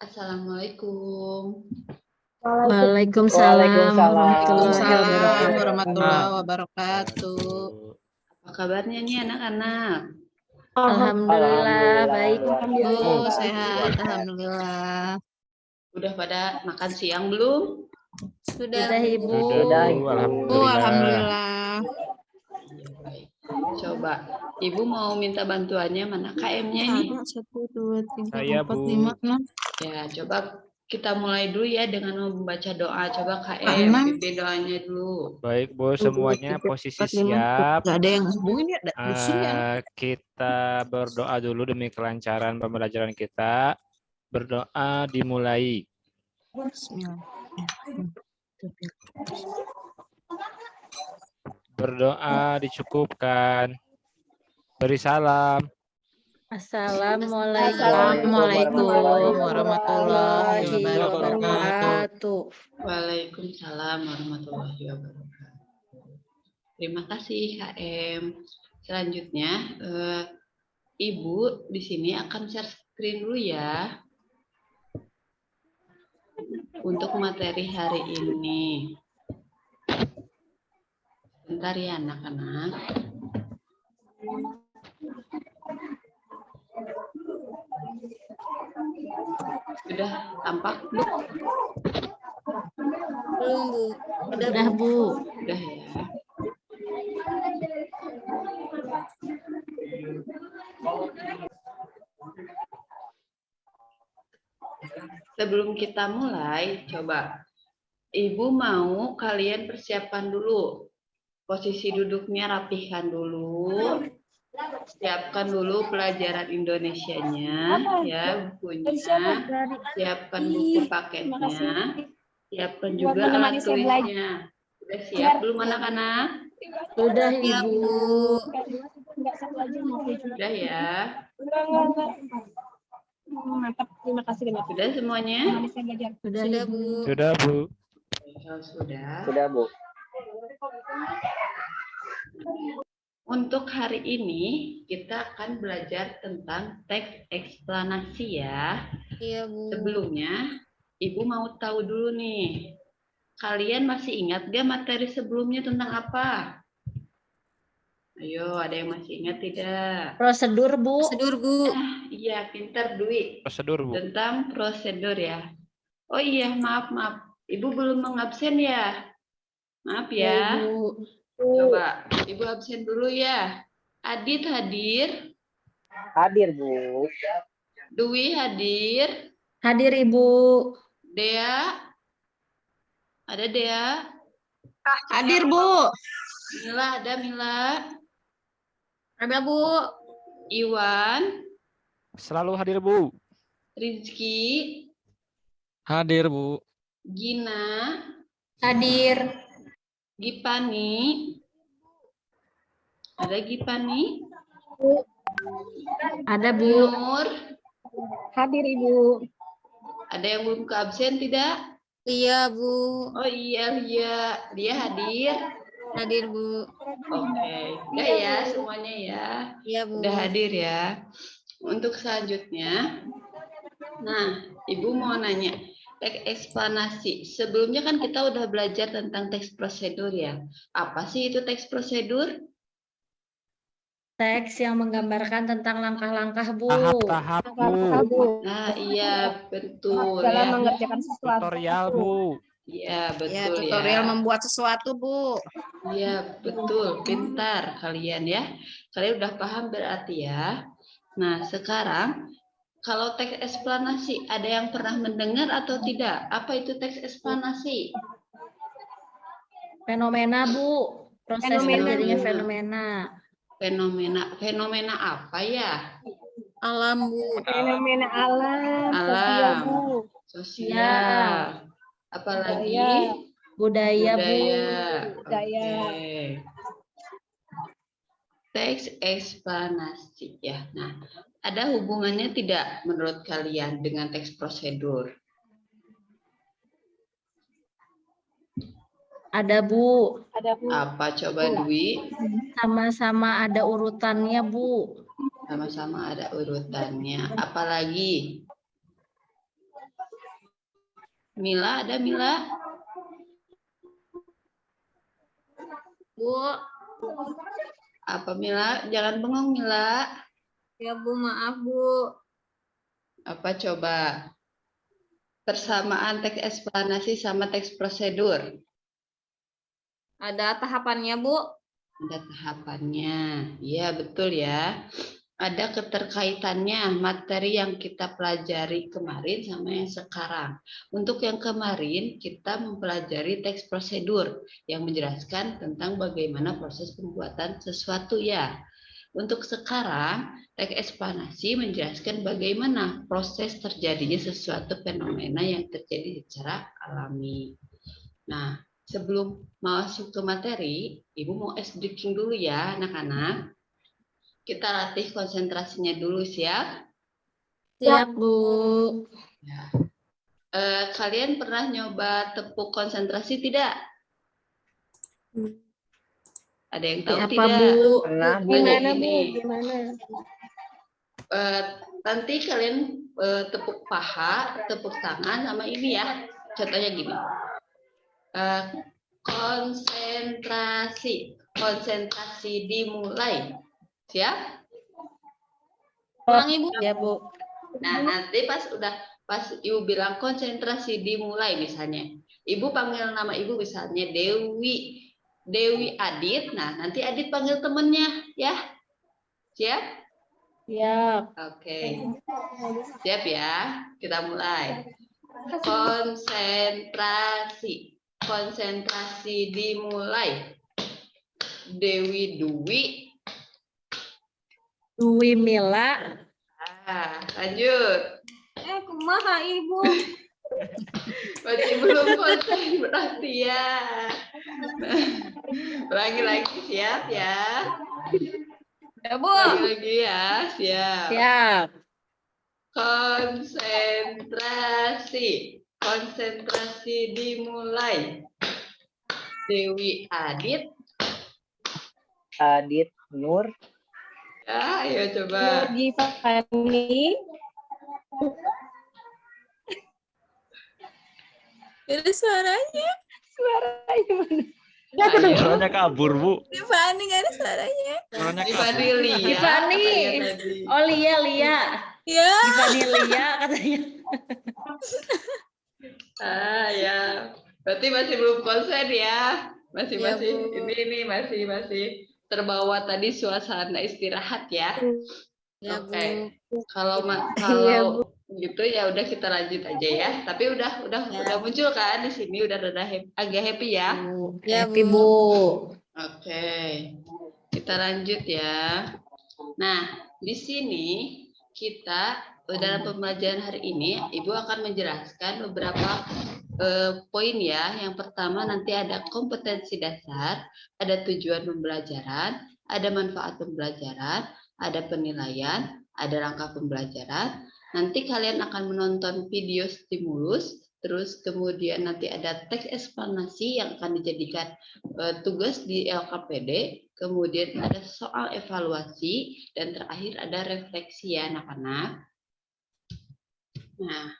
Assalamualaikum. Waalaikumsalam warahmatullahi Waalaikumsalam wabarakatuh. warahmatullahi wabarakatuh. Apa kabarnya nih anak-anak? Alhamdulillah baik. Oh, sehat, alhamdulillah. Udah pada makan siang belum? Sudah, Sudah Ibu. Sudah, Ibu. Oh, Alhamdulillah. alhamdulillah. Iya, baik. Coba, Ibu mau minta bantuannya mana KM-nya ini? 1, 2, 3, Saya, 4, Bu. 5, 6. Ya, coba kita mulai dulu ya dengan membaca doa. Coba KM, Enam. pimpin doanya dulu. Baik, Bu, semuanya posisi 4, 5. siap. Gak ada yang hubungin ya, di sini ya. Kita berdoa dulu demi kelancaran pembelajaran kita. Berdoa dimulai. Bismillah. Berdoa dicukupkan. Beri salam. Assalamualaikum warahmatullahi wabarakatuh. Waalaikumsalam warahmatullahi wabarakatuh. Terima kasih KM. Selanjutnya, Ibu di sini akan share screen dulu ya untuk materi hari ini. Bentar ya anak-anak. Sudah tampak Bu? Belum, Bu. Udah Bu. Sudah ya. Sebelum kita mulai, coba Ibu mau kalian persiapkan dulu. Posisi duduknya rapihkan dulu. Siapkan dulu pelajaran Indonesianya, ya bukunya. Siapkan buku paketnya. Siapkan juga alat tulisnya. Sudah siap belum anak-anak? Sudah Ya, Ibu. Bu. Sudah ya. Mantap, terima kasih. Sudah semuanya? Sudah Sudah, Ibu. Bu. Sudah, Bu. Kalau sudah. Sudah, Bu. Untuk hari ini kita akan belajar tentang teks eksplanasi ya. Iya, Bu. Sebelumnya, Ibu mau tahu dulu nih. Kalian masih ingat gak materi sebelumnya tentang apa? Ayo, ada yang masih ingat tidak? Prosedur Bu. Prosedur, Bu. Iya, pintar Dwi. Prosedur, Bu. Tentang prosedur ya. Oh iya, maaf. Ibu belum mengabsen ya? Maaf ya. Ibu. Coba, Ibu absen dulu ya. Adit hadir. Hadir, Bu. Dwi hadir. Hadir Ibu. Dea. Ada Dea. Hadir, Bu. Mila, ada Mila. Ada, Bu. Iwan. Selalu hadir, Bu. Rizky. Hadir, Bu. Gina. Hadir. Gipani. Ada Gipani. Ada Bu. Nur. Hadir Ibu. Ada yang belum ke absen tidak? Iya, Bu. Oh iya, dia hadir. Hadir, Bu. Oke, enggak ya semuanya ya. Iya, Bu. Udah hadir ya. Untuk selanjutnya, nah, Ibu mau nanya, teks eksplanasi. Sebelumnya kan kita udah belajar tentang teks prosedur ya. Apa sih itu teks prosedur? Teks yang menggambarkan tentang langkah-langkah Bu. Tahap-tahap, Bu. Nah, iya betul Dalam ya. mengerjakan sesuatu. Tutorial, Bu. Iya, Ya, betul tutorial ya. membuat sesuatu, Bu. Iya, betul. Pintar kalian ya. Kalian udah paham berarti ya. Nah, sekarang kalau teks eksplanasi, ada yang pernah mendengar atau tidak? Apa itu teks eksplanasi? Fenomena Bu. Proses Fenomena. terjadinya fenomena. Fenomena apa ya? Alam, Bu. Fenomena alam, sosial Alam. Bu. Sosial. Apalagi? Budaya Bu. Budaya. Oke. Teks eksplanasi ya. Nah, ada hubungannya tidak menurut kalian dengan teks prosedur? Ada Bu. Ada Bu. Apa coba Dwi? Sama-sama ada urutannya Bu. Sama-sama ada urutannya. Apalagi? Mila, ada Mila? Bu. Apa Mila? Jangan bengong Mila. Ya Bu, maaf Bu. Apa coba? Persamaan teks eksplanasi sama teks prosedur. Ada tahapannya Bu. Ada tahapannya. Iya, betul ya. Ada keterkaitannya materi yang kita pelajari kemarin sama yang sekarang. Untuk yang kemarin kita mempelajari teks prosedur yang menjelaskan tentang bagaimana proses pembuatan sesuatu ya. Untuk sekarang teks eksplanasi menjelaskan bagaimana proses terjadinya sesuatu fenomena yang terjadi secara alami. Nah, sebelum masuk ke materi, Ibu mau ice breaking dulu ya anak-anak. Kita latih konsentrasinya dulu, siap? Siap, Bu. Ya. Kalian pernah nyoba tepuk konsentrasi tidak? Ada yang tahu Apa, tidak? Bu? Pernah, Bu. Gimana Bu? Ini. Gimana? Nanti kalian tepuk paha, tepuk tangan sama ini ya. Contohnya gini. Konsentrasi dimulai. Siap? Ulangi Bu. Ya, Bu. Nah, nanti pas Ibu bilang konsentrasi dimulai misalnya. Ibu panggil nama Ibu misalnya Dewi Adit. Nah, nanti Adit panggil temennya ya. Siap? Siap. Oke. Siap ya? Kita mulai. Konsentrasi dimulai. Dewi Dwi. Dwi Mila. Lanjut. Kumaha Ibu? Masih belum konsen berarti ya. Lagi-lagi siap ya. Ya Bu. Lagi-lagi ya, siap. Siap. Konsentrasi dimulai. Dewi Adit. Adit Nur. Ya, ayo coba. Nurgi Fani. Ini suaranya. Suaranya mana? Ayo. Suaranya kabur, Bu. Tiffany nggak ada suaranya. Suaranya Tiffany kabur. Lia. Tiffany. katanya tadi. Oh, Lia. Ya. Tiffany Lia katanya. Ya. Berarti masih belum konsen ya. Masih Ya, Bu. ini masih terbawa tadi suasana istirahat ya. Ya Bu. Oke. Kalau Iya, Bu. gitu ya udah kita lanjut aja ya. Tapi udah muncul kan di sini udah agak happy ya. Ya, Happy, Bu. Bu. Oke. Kita lanjut ya. Nah, di sini kita dalam pembelajaran hari ini Ibu akan menjelaskan beberapa poin ya. Yang pertama nanti ada kompetensi dasar, ada tujuan pembelajaran, ada manfaat pembelajaran, ada penilaian, ada langkah pembelajaran. Nanti kalian akan menonton video stimulus, terus kemudian nanti ada teks eksplanasi yang akan dijadikan tugas di LKPD, kemudian ada soal evaluasi, dan terakhir ada refleksi ya anak-anak. Nah,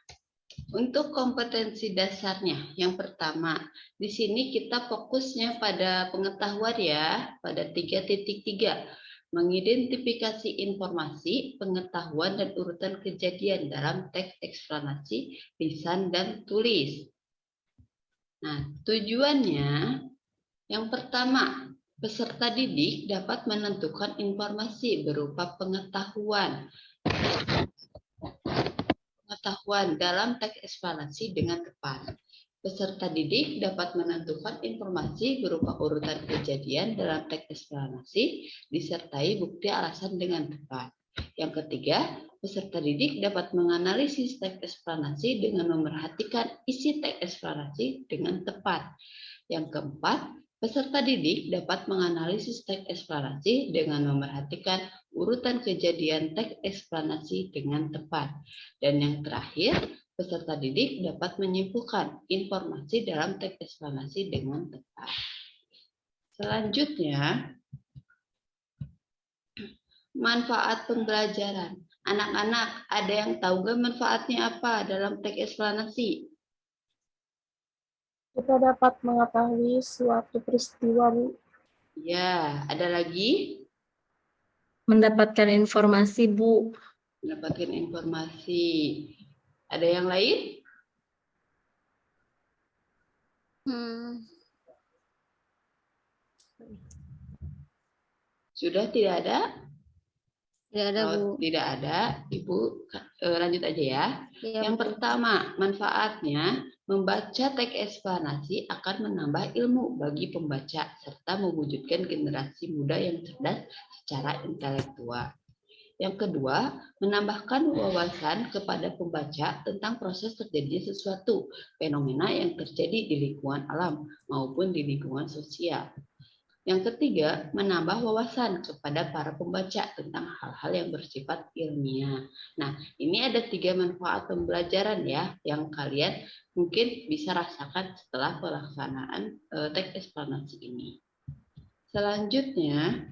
untuk kompetensi dasarnya, yang pertama, di sini kita fokusnya pada pengetahuan ya, pada 3.3. Mengidentifikasi informasi, pengetahuan, dan urutan kejadian dalam teks eksplanasi, lisan, dan tulis. Nah, tujuannya, yang pertama, peserta didik dapat menentukan informasi berupa pengetahuan dalam teks eksplanasi dengan tepat. Peserta didik dapat menentukan informasi berupa urutan kejadian dalam teks eksplanasi disertai bukti alasan dengan tepat. Yang ketiga, peserta didik dapat menganalisis teks eksplanasi dengan memerhatikan isi teks eksplanasi dengan tepat. Yang keempat, peserta didik dapat menganalisis teks eksplanasi dengan memerhatikan urutan kejadian teks eksplanasi dengan tepat. Dan yang terakhir, peserta didik dapat menyimpulkan informasi dalam teks eksplanasi dengan tepat. Selanjutnya, manfaat pembelajaran. Anak-anak, ada yang tahu nggak manfaatnya apa dalam teks eksplanasi? Kita dapat mengetahui suatu peristiwa, Bu. Ya, ada lagi Mendapatkan informasi, Bu. mendapatkan informasi. Ada yang lain? Sudah tidak ada? Tidak ada, Kalau Bu. tidak ada, Ibu lanjut aja ya. Iya, Yang Bu. pertama, manfaatnya membaca teks eksplanasi akan menambah ilmu bagi pembaca serta mewujudkan generasi muda yang cerdas secara intelektual. Yang kedua, menambahkan wawasan kepada pembaca tentang proses terjadinya sesuatu, fenomena yang terjadi di lingkungan alam maupun di lingkungan sosial. Yang ketiga, menambah wawasan kepada para pembaca tentang hal-hal yang bersifat ilmiah. Nah, ini ada 3 manfaat pembelajaran ya, yang kalian mungkin bisa rasakan setelah pelaksanaan teks eksplanasi ini. Selanjutnya,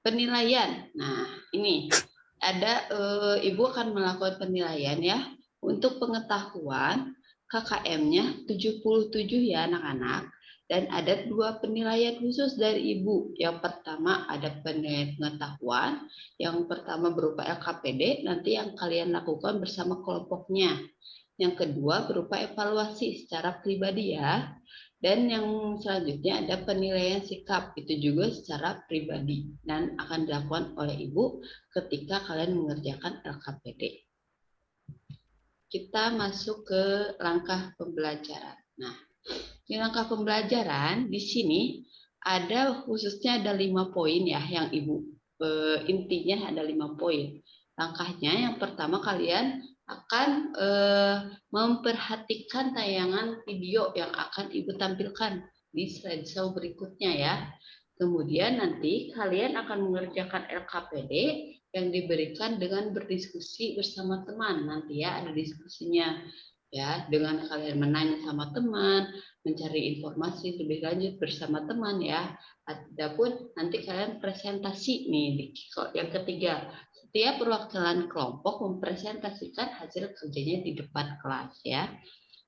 penilaian. Nah, ini ada Ibu akan melakukan penilaian ya. Untuk pengetahuan, KKM-nya 77 ya anak-anak. Dan ada 2 penilaian khusus dari Ibu. Yang pertama ada penilaian pengetahuan. Yang pertama berupa LKPD, nanti yang kalian lakukan bersama kelompoknya. Yang kedua berupa evaluasi secara pribadi ya. Dan yang selanjutnya ada penilaian sikap, itu juga secara pribadi. Dan akan dilakukan oleh Ibu ketika kalian mengerjakan LKPD. Kita masuk ke langkah pembelajaran. Nah, di langkah pembelajaran di sini ada khususnya ada 5 poin ya yang Ibu intinya ada 5 poin. Langkahnya yang pertama kalian akan memperhatikan tayangan video yang akan Ibu tampilkan di slideshow berikutnya ya. Kemudian nanti kalian akan mengerjakan LKPD yang diberikan dengan berdiskusi bersama teman. Nanti ya ada diskusinya ya, dengan kalian menanya sama teman, mencari informasi lebih lanjut bersama teman ya. Adapun nanti kalian presentasi nih yang ketiga. Setiap perwakilan kelompok mempresentasikan hasil kerjanya di depan kelas ya.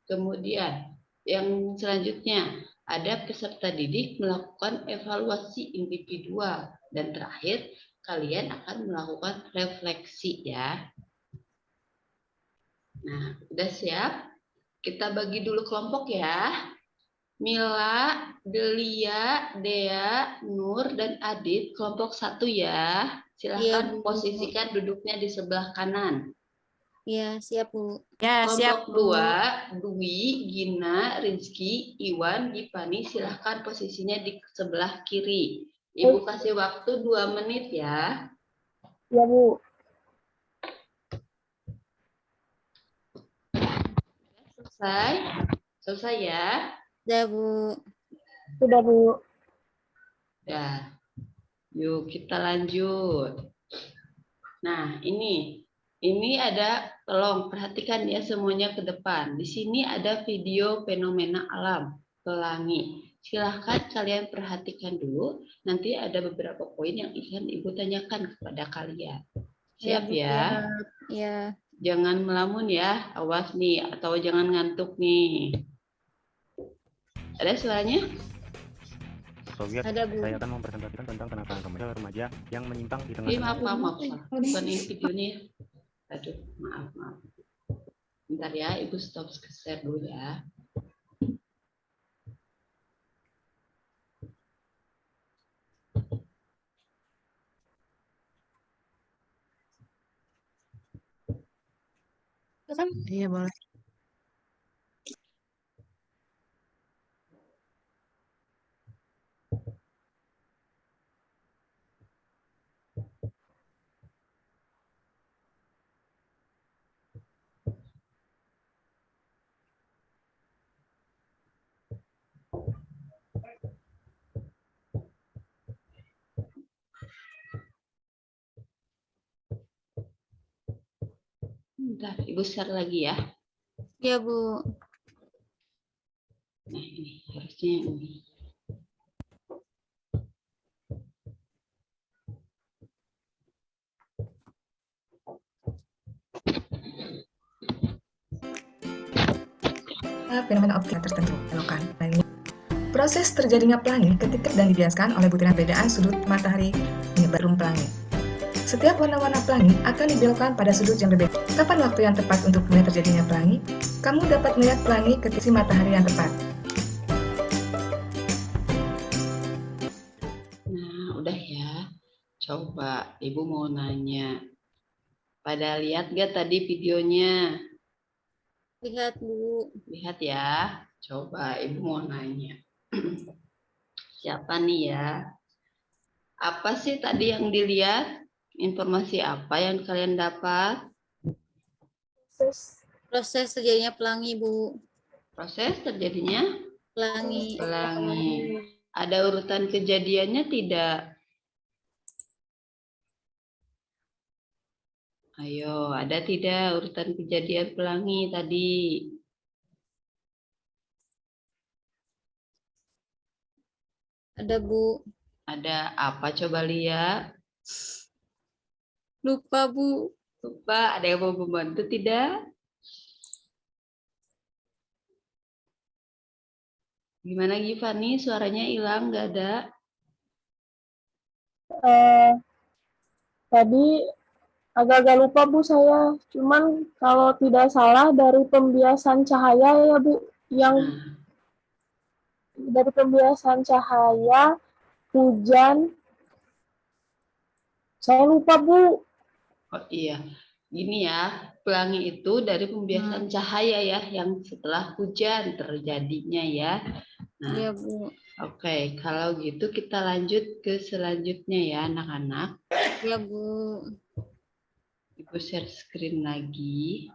Kemudian yang selanjutnya ada peserta didik melakukan evaluasi individual dan terakhir kalian akan melakukan refleksi ya. Nah, udah siap? Kita bagi dulu kelompok ya. Mila, Delia, Dea, Nur, dan Adit, kelompok 1 ya. Silahkan Iya, Bu. posisikan duduknya di sebelah kanan. Iya, siap, Bu. Ya, siap, Kelompok Bu. 2, Dwi, Gina, Rizky, Iwan, Gipani, silahkan posisinya di sebelah kiri. Ibu kasih waktu 2 menit ya. Ya, Bu. Selesai? Selesai ya? Udah, Bu. Sudah, Bu. Ya. Yuk kita lanjut. Nah, ini ada, tolong perhatikan ya semuanya ke depan. Di sini ada video fenomena alam pelangi. Silahkan kalian perhatikan dulu. Nanti ada beberapa poin yang akan Ibu tanyakan kepada kalian. Siap Bu. ya? Iya. Jangan melamun ya, awas nih, atau jangan ngantuk nih. Ada suaranya? Soviet, Ada, Bu. saya akan mempresentasikan tentang kenakalan remaja yang menyimpang di Maaf, tengah-tengah. maaf. Bukan ini videonya. Aduh, maaf. Bentar ya, Ibu stop share dulu ya. Iya, boleh. Bentar, Ibu share lagi ya. Iya, Bu. Nah, ini harusnya ini. fenomena optika tertentu. Belokan. Proses terjadinya pelangi ketika dan dibiaskan oleh butiran perbedaan sudut matahari menyebabkan pelangi. Setiap warna-warna pelangi akan dibelokkan pada sudut yang berbeda. Kapan waktu yang tepat untuk melihat terjadinya pelangi? Kamu dapat melihat pelangi ketika matahari yang tepat. Nah, udah ya. Coba, Ibu mau nanya. Pada lihat gak tadi videonya? Lihat, Bu. Lihat ya. Coba, Ibu mau nanya. Siapa nih ya? Apa sih tadi yang dilihat? Informasi apa yang kalian dapat? Proses terjadinya pelangi, Bu. Proses terjadinya Pelangi. pelangi. Ada urutan kejadiannya tidak? Ayo, ada tidak urutan kejadian pelangi tadi? Ada, Bu. Ada apa coba lihat? Lupa, Bu. Lupa, ada yang mau membantu tidak? Gimana Givani? Suaranya hilang, nggak ada? Tadi agak-agak lupa Bu saya. Cuman kalau tidak salah dari pembiasan cahaya ya Bu, yang Nah, dari pembiasan cahaya, hujan. Saya lupa Bu. oh iya. Gini ya, pelangi itu dari pembiasan cahaya ya, yang setelah hujan terjadinya ya. Nah, Iya, Bu. oke, kalau gitu kita lanjut ke selanjutnya ya anak-anak. Iya, Bu. Ibu share screen lagi.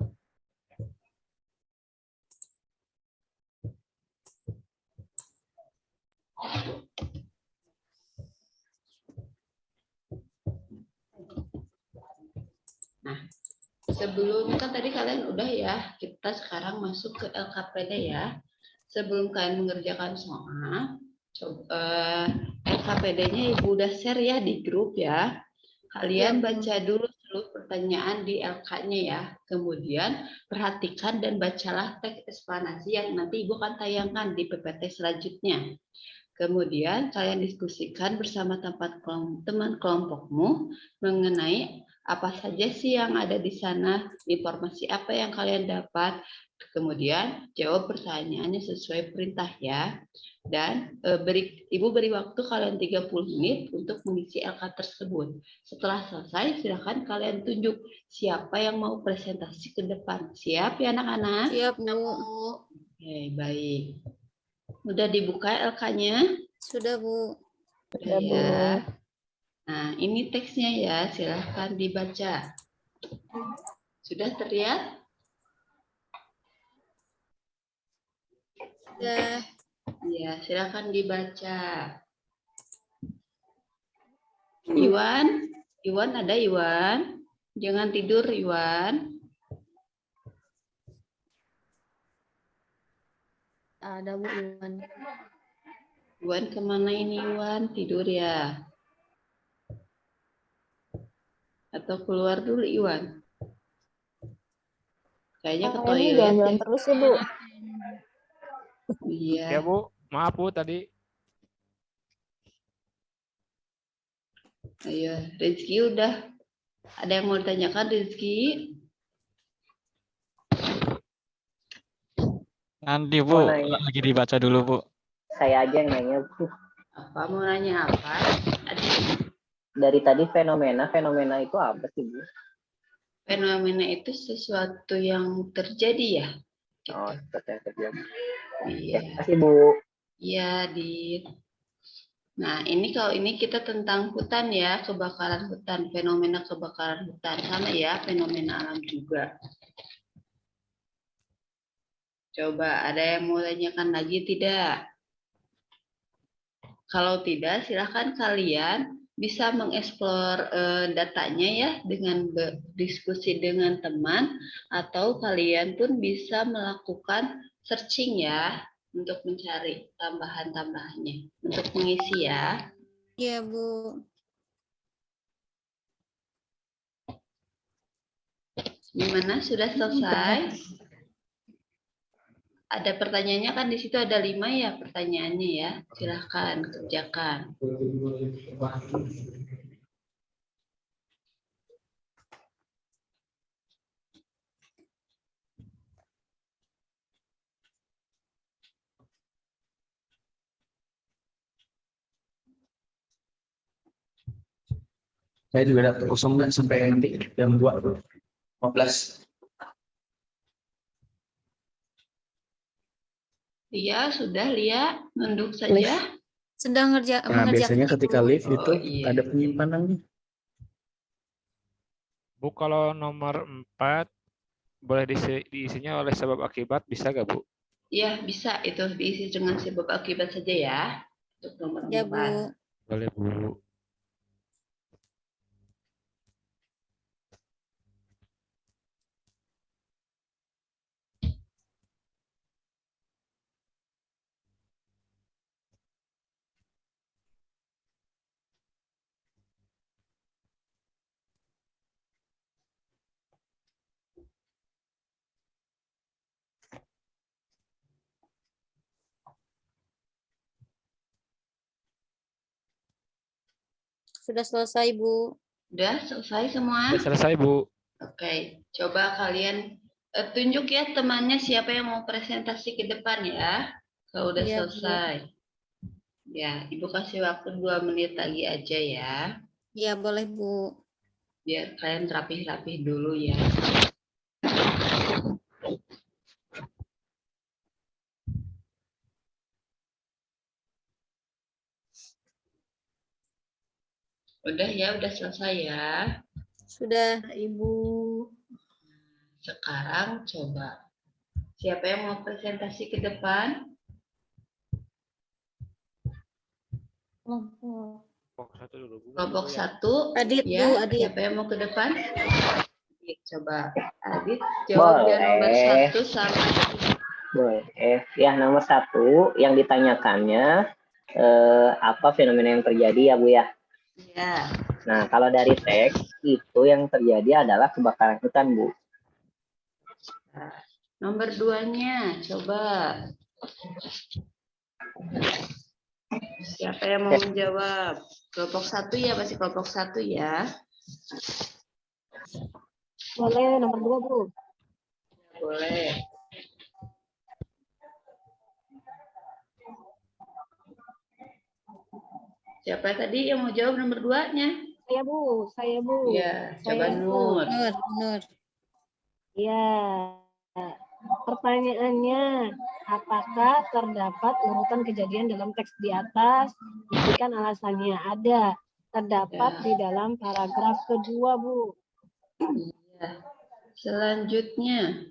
Nah, sebelum kan tadi kalian udah ya, kita sekarang masuk ke LKPD ya. Sebelum kalian mengerjakan soal, LKPD-nya Ibu udah share ya di grup ya. Kalian baca dulu seluruh pertanyaan di LK-nya ya. Kemudian perhatikan dan bacalah teks eksplanasi yang nanti Ibu akan tayangkan di PPT selanjutnya. Kemudian kalian diskusikan bersama teman kelompokmu mengenai apa saja sih yang ada di sana, informasi apa yang kalian dapat. Kemudian jawab pertanyaannya sesuai perintah ya. Dan Ibu beri waktu kalian 30 menit untuk mengisi LK tersebut. Setelah selesai, silakan kalian tunjuk siapa yang mau presentasi ke depan. Siap ya anak-anak? Siap, Bu. Oke, baik. Udah dibuka LK-nya? Sudah, Bu. Sudah ya. Nah, ini teksnya ya, silahkan dibaca. Sudah terlihat? Sudah. Ya, silahkan dibaca. Iwan ada Iwan? Jangan tidur Iwan. Ada, Bu, Iwan. Iwan kemana ini Iwan? Tidur ya? Atau keluar dulu Iwan? Kayaknya ke Ini toilet jalan-jalan ya. terus ya Bu. Iya. Ya Bu, maaf Bu tadi. Ayo, Rizky udah. Ada yang mau ditanyakan Rizky? Nanti Bu, Mau nanya. lagi dibaca dulu Bu. Saya aja yang nanya, Bu. Apa mau nanya apa? Dari tadi fenomena itu apa sih, Bu? Fenomena itu sesuatu yang terjadi ya? Gitu. Oh, seperti yang terjadi. Iya. Terima kasih, Bu. Iya, Dit. Nah, kalau ini kita tentang hutan ya, kebakaran hutan, fenomena kebakaran hutan. Sama ya, fenomena alam juga. Coba, ada yang mau tanyakan lagi tidak? Kalau tidak, silahkan kalian bisa mengeksplor datanya ya, dengan berdiskusi dengan teman, atau kalian pun bisa melakukan searching ya, untuk mencari tambahan-tambahannya, untuk mengisi ya. Iya, Bu. Gimana? Sudah selesai? ada pertanyaannya kan di situ ada 5 ya pertanyaannya ya. Silahkan kerjakan. Saya juga dapat kosong sampai nanti jam 2:15. Lia, sudah Lia, nunduk saja. Sedang Nah, mengerjakan. biasanya ketika live Oh, itu iya. ada penyimpanannya. Bu, kalau nomor 4 boleh diisinya oleh sebab akibat, bisa gak Bu? Iya, bisa itu diisi dengan sebab akibat saja ya. Untuk nomor Ya 4. Bu. Boleh Bu. Sudah selesai Bu. Udah selesai semua? Sudah selesai Bu. Oke, coba kalian tunjuk ya temannya siapa yang mau presentasi ke depan ya. Kalau udah Iya, Bu. selesai. Ya, Ibu kasih waktu 2 menit lagi aja ya. Ya boleh Bu. Biar kalian rapih-rapih dulu ya. Udah ya, udah selesai ya. Sudah. Ibu. Sekarang coba. Siapa yang mau presentasi ke depan? Kelompok 1 dulu Bu. Kelompok Ya. 1. Adit Ya, Bu, Adit. siapa yang mau ke depan? Adit, coba. Adit, jawab yang nomor Boleh. 1 sama. Boleh. Ya, nomor 1 yang ditanyakannya apa fenomena yang terjadi ya Bu ya. Ya. Nah, kalau dari teks itu yang terjadi adalah kebakaran hutan Bu. Nomor 2-nya, coba. Siapa yang mau menjawab? Kelompok 1 ya, masih kelompok 1 ya. Boleh nomor 2 Bu. Boleh. Siapa tadi yang mau jawab nomor 2-nya? Saya Bu. Ya, coba Nur. Nur. Ya. Pertanyaannya, apakah terdapat urutan kejadian dalam teks di atas? Buktikan alasannya. Ada. Terdapat Ya. di dalam paragraf kedua, Bu. Ya. Selanjutnya,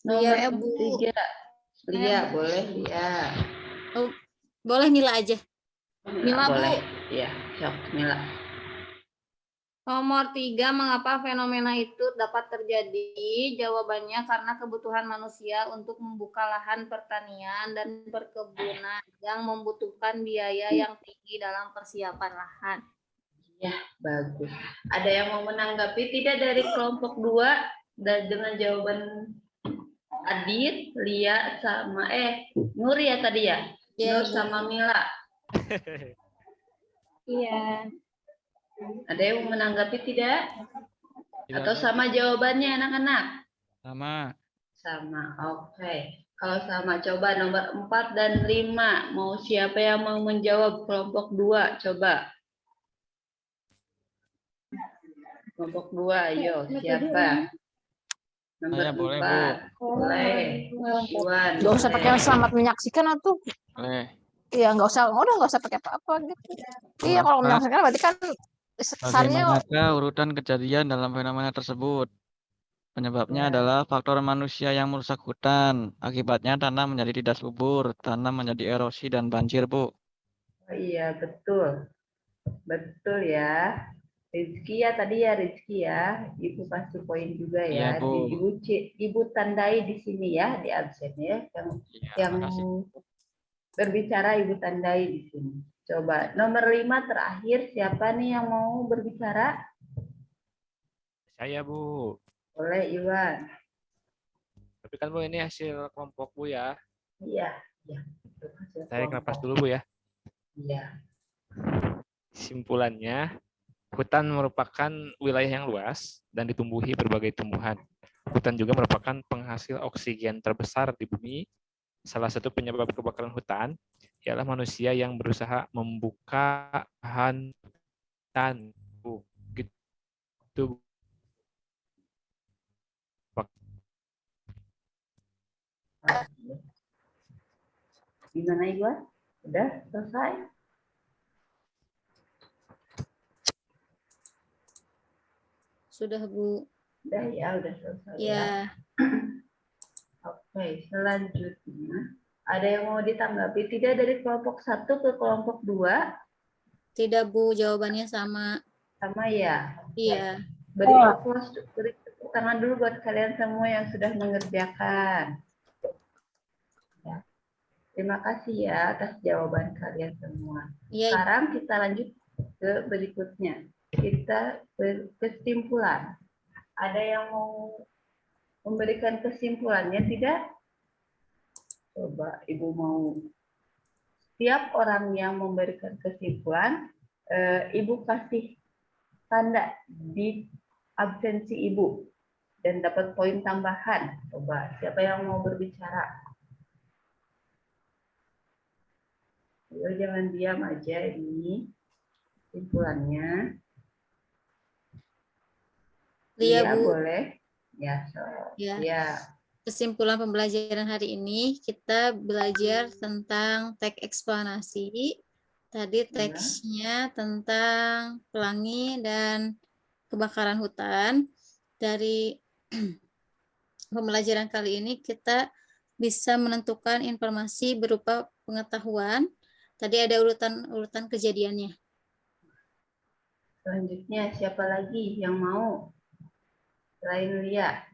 Lia, nomor Bu. 3. Lia, boleh Lia. Oh, boleh Mila aja. Mila, Bu. Boleh. Ya, sok Mila. Nomor 3, mengapa fenomena itu dapat terjadi? Jawabannya karena kebutuhan manusia untuk membuka lahan pertanian dan perkebunan yang membutuhkan biaya yang tinggi dalam persiapan lahan. Ya, bagus. Ada yang mau menanggapi tidak dari kelompok 2 dengan jawaban Adit, Lia sama Nur ya tadi ya? Ya, Nur Bu. sama Mila. Iya. Ada yang mau menanggapi tidak? Tidak Atau ada. sama jawabannya anak-anak? Sama. Sama, oke. Kalau sama, coba nomor 4 dan 5. Mau siapa yang mau menjawab kelompok 2? Coba. Kelompok 2, ayo. Siapa? Nomor Saya boleh, 4. Boleh. Iwan. Nggak usah pakai selamat menyaksikan atau Boleh. ya nggak usah, udah nggak usah pakai apa-apa gitu. Iya, kalau menyaksikan berarti kan kesannya Bagaimanakah urutan kejadian dalam fenomena tersebut? Penyebabnya Ya. adalah faktor manusia yang merusak hutan. Akibatnya tanah menjadi tidak subur, tanah menjadi erosi dan banjir, Bu. Oh, iya, betul. Betul ya. Rizky ya tadi ya, Rizky ya. Ibu kasih poin juga ya. Iya, Bu. Ibu tandai di sini ya, di absen ya. Yang makasih. berbicara Ibu tandai di sini. Coba nomor 5 terakhir siapa nih yang mau berbicara? Saya Bu. Boleh Iwan. Tapi kan Bu ini hasil kelompok Bu ya. Iya, iya. Itu hasil Tarik kelompok. napas dulu Bu ya. Iya. Kesimpulannya, hutan merupakan wilayah yang luas dan ditumbuhi berbagai tumbuhan. Hutan juga merupakan penghasil oksigen terbesar di bumi. Salah satu penyebab kebakaran hutan ialah manusia yang berusaha membuka lahan hutan. Gitu. Gimana Ibu? Udah selesai? Sudah, Bu. Udah ya, udah selesai ya. Ya. Oke, selanjutnya ada yang mau ditanggapi tidak dari kelompok 1 ke kelompok 2? Tidak, Bu. Jawabannya sama. Sama ya? Iya. Beri applause, beri tepuk tangan dulu buat kalian semua yang sudah mengerjakan. Ya. Terima kasih ya atas jawaban kalian semua. Iya. Sekarang kita lanjut ke berikutnya. Kita kesimpulan. Ada yang mau memberikan kesimpulannya tidak? Coba Ibu mau. Setiap orang yang memberikan kesimpulan, Ibu kasih tanda di absensi Ibu dan dapat poin tambahan. Coba siapa yang mau berbicara? Ayo jangan diam aja ini kesimpulannya. Iya, Bu. Boleh. Ya, Ya. Kesimpulan pembelajaran hari ini, kita belajar tentang teks eksplanasi. Tadi teksnya tentang pelangi dan kebakaran hutan. Dari pembelajaran kali ini, kita bisa menentukan informasi berupa pengetahuan. Tadi ada urutan kejadiannya. Selanjutnya, siapa lagi yang mau? Selain Lia,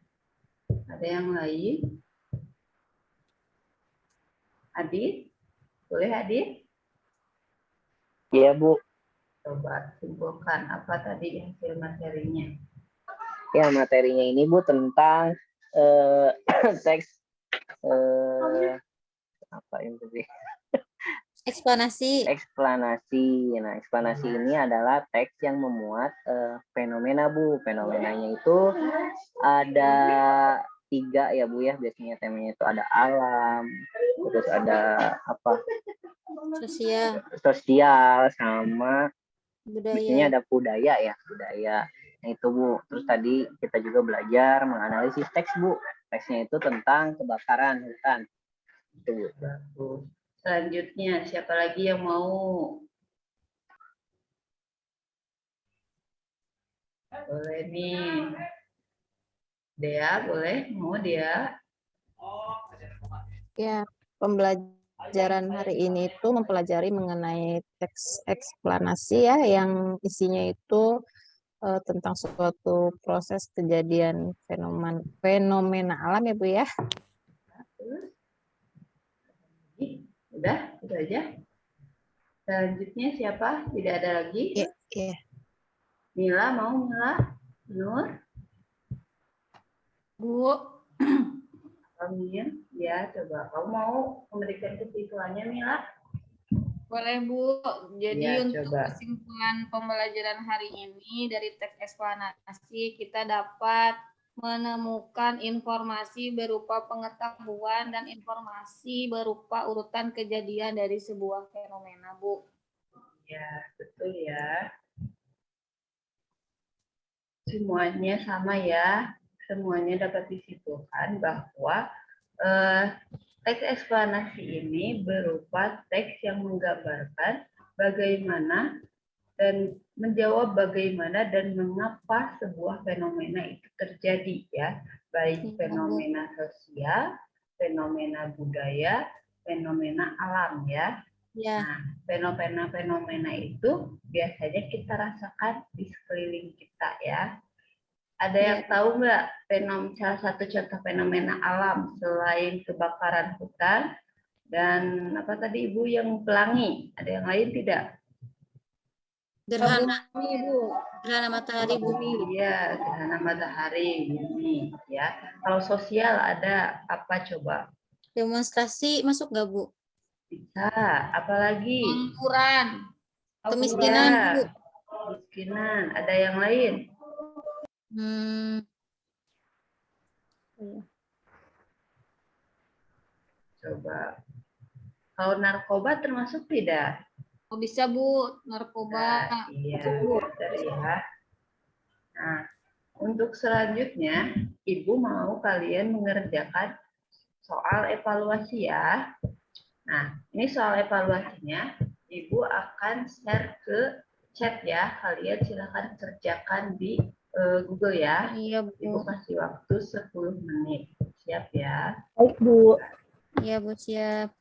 ada yang lain? Adit? Boleh Adit? Iya, Bu. Coba simpulkan apa tadi hasil materinya. Ya, materinya ini Bu tentang teks apa yang tadi? Eksplanasi. Eksplanasi. Nah, eksplanasi ini adalah teks yang memuat fenomena Bu. Fenomenanya itu ada 3 ya Bu ya. Biasanya temanya itu ada alam, terus ada apa? Sosial sama budaya. biasanya ada budaya ya, budaya. Nah, itu Bu. Terus tadi kita juga belajar menganalisis teks Bu. Teksnya itu tentang kebakaran hutan. Itu Bu. Selanjutnya, siapa lagi yang mau? Boleh nih. Dea, boleh? Mau Dea? Ya, pembelajaran hari ini itu mempelajari mengenai teks eksplanasi ya, yang isinya itu tentang suatu proses kejadian fenomena alam ya Bu ya. Udah, itu aja. Selanjutnya siapa? Tidak ada lagi? Iya. Mila, mau Mila? Nur? Bu. Amin. Ya, coba. Kamu mau memberikan kesimpulannya, Mila? Boleh, Bu. Jadi Ya, untuk coba. kesimpulan pembelajaran hari ini dari teks eksplanasi, kita dapat menemukan informasi berupa pengetahuan dan informasi berupa urutan kejadian dari sebuah fenomena, Bu. Ya, betul ya. Semuanya sama ya. Semuanya dapat disimpulkan bahwa teks eksplanasi ini berupa teks yang menggambarkan bagaimana dan menjawab bagaimana dan mengapa sebuah fenomena itu terjadi ya, baik fenomena sosial, fenomena budaya, fenomena alam ya. Nah, fenomena-fenomena itu biasanya kita rasakan di sekeliling kita ya. Ada yang tahu nggak salah satu contoh fenomena alam selain kebakaran hutan dan apa tadi Ibu yang pelangi? Ada yang lain tidak? Gerhana matahari bumi. Iya, gerhana matahari bumi ya. Kalau sosial ada apa coba? Demonstrasi masuk nggak, Bu? Bisa. Apalagi? Pengangguran. Kemiskinan, Bu. Kemiskinan. Ada yang lain? Coba. Kalau narkoba termasuk tidak? Oh, bisa, Bu. Narkoba. Nah, iya, benar ya. Nah, untuk selanjutnya, Ibu mau kalian mengerjakan soal evaluasi ya. Nah, ini soal evaluasinya, Ibu akan share ke chat ya. Kalian silahkan kerjakan di Google ya. Iya, Bu. Ibu kasih waktu 10 menit. Siap ya? Baik, Bu. Iya, Bu, siap.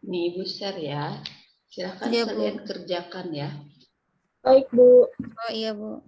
Nih, Ibu share ya. Silahkan Iya, Bu. kalian kerjakan ya. Baik, Bu. Oh, iya, Bu.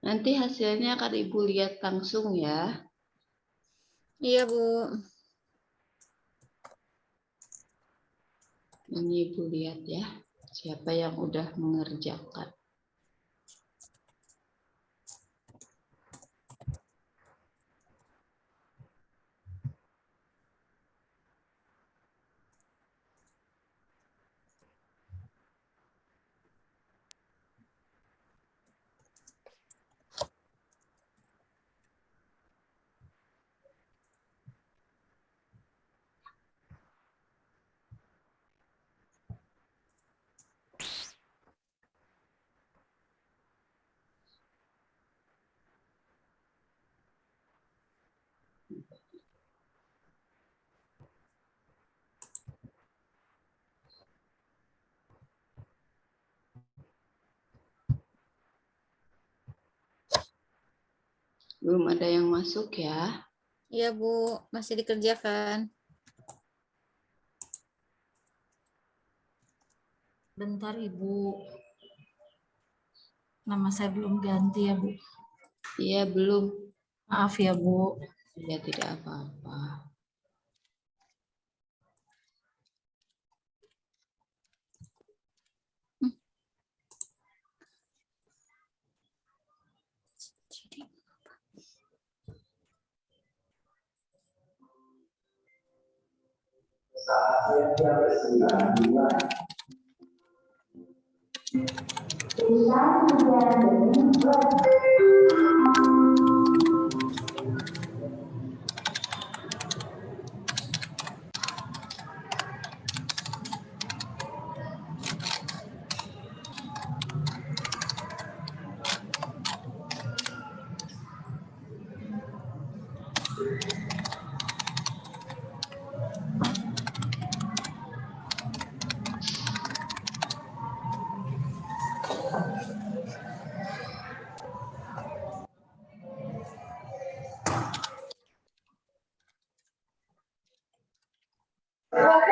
Nanti hasilnya akan Ibu lihat langsung ya. Iya, Bu. Ini Ibu lihat ya. Siapa yang udah mengerjakan. Belum ada yang masuk ya. Iya, Bu. Masih dikerjakan. Bentar, Ibu. Nama saya belum ganti ya, Bu. Iya, belum. Maaf ya, Bu. Ya, tidak apa-apa.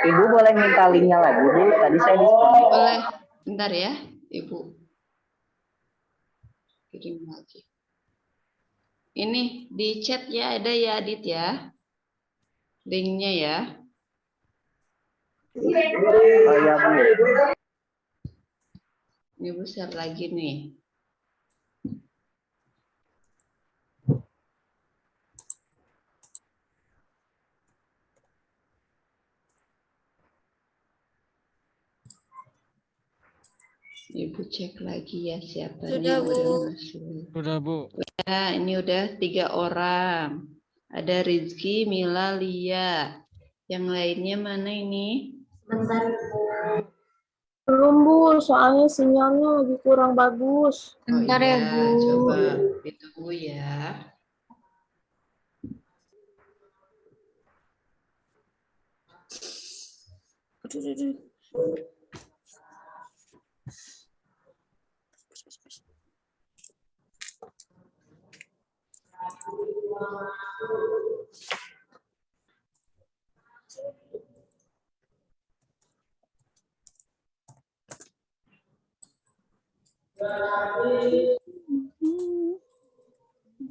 Ibu boleh minta linknya lagi, Bu. Tadi saya diskon. Boleh. Bentar ya, Ibu. Kirim lagi. Ini di chat ya, ada ya, Adit ya. Linknya ya. Oh ya, Bu. Ini Ibu share lagi nih. Ibu cek lagi ya siapa nih Sudah, yang udah Bu. masuk. Sudah, Bu. Ya, ini udah 3 orang. Ada Rizky, Mila, Lia. Yang lainnya mana ini? Bentar, Ibu. Belum Bu, soalnya sinyalnya lagi kurang bagus. Bentar ya, Bu. Coba ditunggu ya.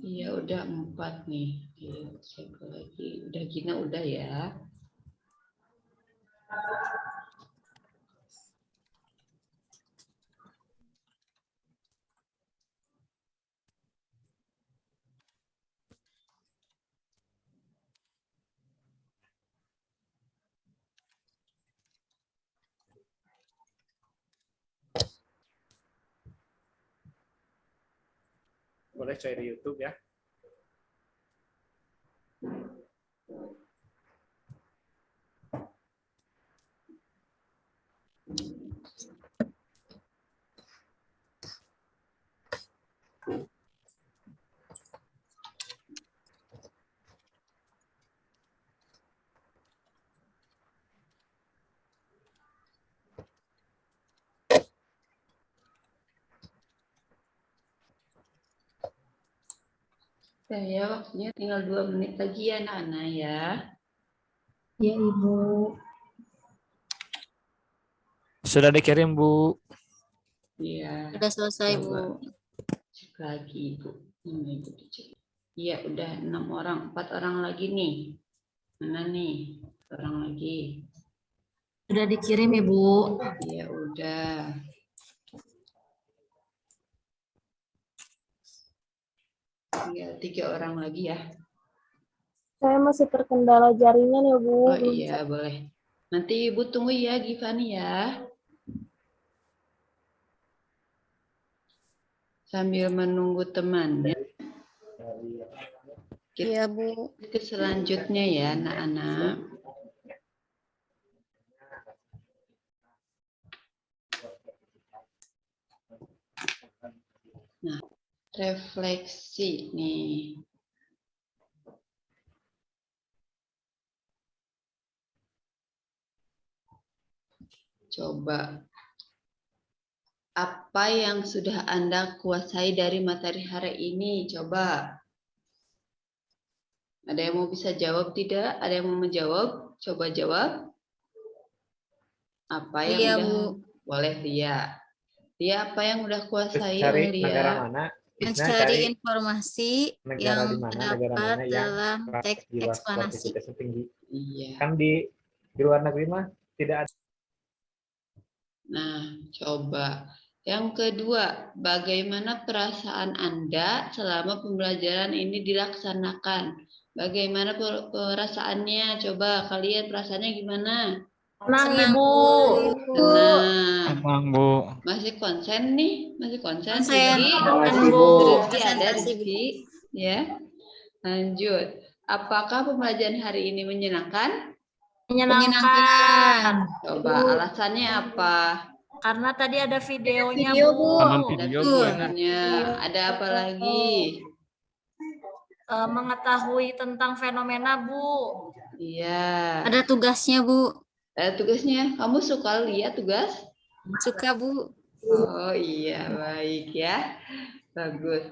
Iya, udah 4 nih. Oke, cek lagi. Udah Gina, udah ya. Boleh cari di YouTube ya. Ya, waktunya tinggal 2 menit lagi ya, Nana ya. Ya, Ibu. Sudah dikirim, Bu. Iya. Sudah selesai, Bu. Cek lagi, Ibu. Ini Ibu dicek. Iya, udah 6 orang, 4 orang lagi nih. Mana nih? 4 orang lagi. Sudah dikirim, Ibu. Iya, udah. Tinggal 3 orang lagi ya. Saya masih terkendala jaringan ya Bu. Oh iya, boleh. Nanti Ibu tunggu ya, Givani ya. Sambil menunggu temannya. Iya, Bu. Ke selanjutnya ya, anak-anak. Nah, refleksi nih. Coba. Apa yang sudah Anda kuasai dari materi hari ini? Coba. Ada yang mau bisa jawab tidak? Ada yang mau menjawab? Coba jawab. Apa yang Lia, udah Bu. boleh Lia? Lia apa yang udah kuasai Cari oleh Lia? negara mana? Mencari informasi negara yang di mana, negara terdapat mana yang dalam teks jiwa eksplanasi. sportivitasnya tinggi. Iya. Kan di luar negeri mah tidak ada. Nah, coba. Yang kedua, bagaimana perasaan Anda selama pembelajaran ini dilaksanakan? Bagaimana perasaannya? Coba kalian perasaannya gimana? Tenang, Senang, Ibu. Tenang. Emang, Bu. Masih konsen nih? Masih konsen? Konsen. Rizky? Bu. Rizky ada Rizky? Ya. Lanjut. Apakah pembelajaran hari ini menyenangkan? Menyenangkan. Coba alasannya apa? Karena tadi ada videonya, Video, Bu. Bu. Nonton Ada video, Bu. videonya. Ada apa lagi? Mengetahui tentang fenomena, Bu. Iya. Ada tugasnya, Bu. Ada tugasnya. Kamu suka lihat tugas? Suka, Bu. Oh iya, baik ya. Bagus.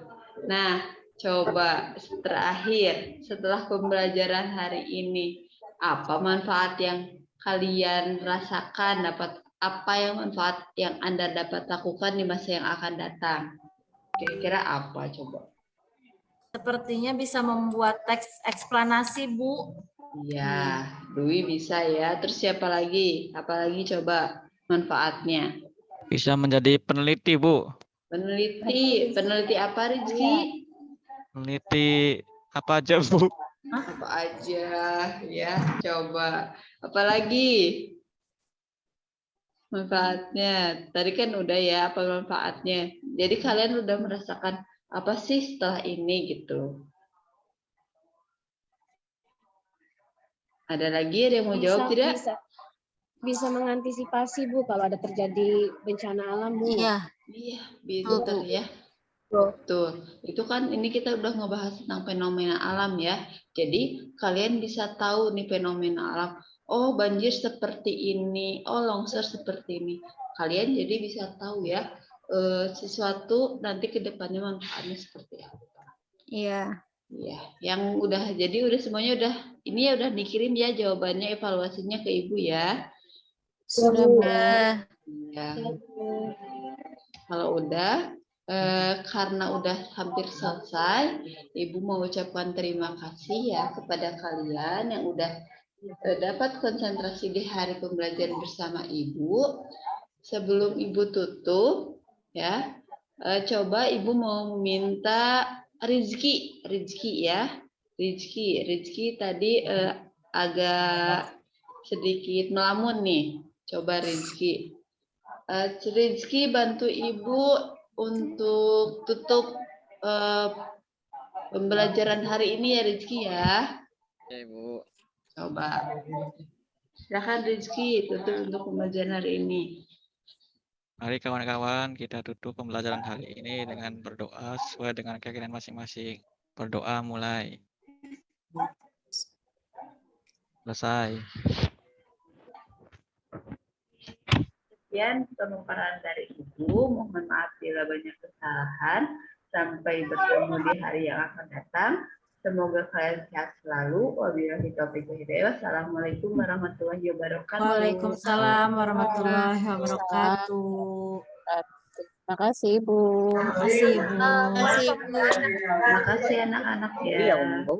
Nah, coba terakhir setelah pembelajaran hari ini, apa manfaat yang kalian rasakan, apa yang manfaat yang Anda dapat lakukan di masa yang akan datang? Kira-kira apa coba? Sepertinya bisa membuat teks eksplanasi, Bu. Iya, Dwi bisa ya. Terus siapa lagi? Apalagi coba manfaatnya? Bisa menjadi peneliti, Bu. Peneliti apa Rizky? Peneliti apa aja, Bu? Apa aja ya, coba. Apalagi? Manfaatnya. Tadi kan udah ya apa manfaatnya. Jadi kalian udah merasakan apa sih setelah ini gitu. Ada lagi ada yang mau jawab tidak? Bisa mengantisipasi Bu kalau ada terjadi bencana alam Bu. Iya. Iya, pinter ya. Betul. Itu kan ini kita udah ngebahas tentang fenomena alam ya. Jadi kalian bisa tahu nih fenomena alam. Oh, banjir seperti ini. Oh, longsor seperti ini. Kalian jadi bisa tahu ya sesuatu nanti ke depannya manfaatnya seperti apa. Iya. Iya, yang udah jadi udah semuanya udah ini ya udah dikirim ya jawabannya evaluasinya ke Ibu ya. Sudah. Ya. Kalau udah karena udah hampir selesai, Ibu mau ucapkan terima kasih ya kepada kalian yang udah dapat konsentrasi di hari pembelajaran bersama Ibu. Sebelum Ibu tutup, ya, coba Ibu mau minta Rizky ya. Rizky tadi agak sedikit melamun nih. Coba Rizky. Rizky bantu Ibu untuk tutup pembelajaran hari ini ya Rizky ya. Ya, Ibu. Coba. Silakan Rizky tutup untuk pembelajaran hari ini. Mari kawan-kawan kita tutup pembelajaran hari ini dengan berdoa sesuai dengan keyakinan masing-masing. Berdoa mulai. Selesai. Sekian pemaparan dari Ibu. Mohon maaf bila banyak kesalahan. Sampai bertemu di hari yang akan datang. Semoga kalian sehat selalu. Wabillahi taufiq wal hidayah. Assalamualaikum warahmatullahi wabarakatuh. Waalaikumsalam warahmatullahi wabarakatuh. Terima kasih Ibu. Terima kasih Ibu. Terima kasih, Bu. Terima kasih anak-anak ya. Iya, Om.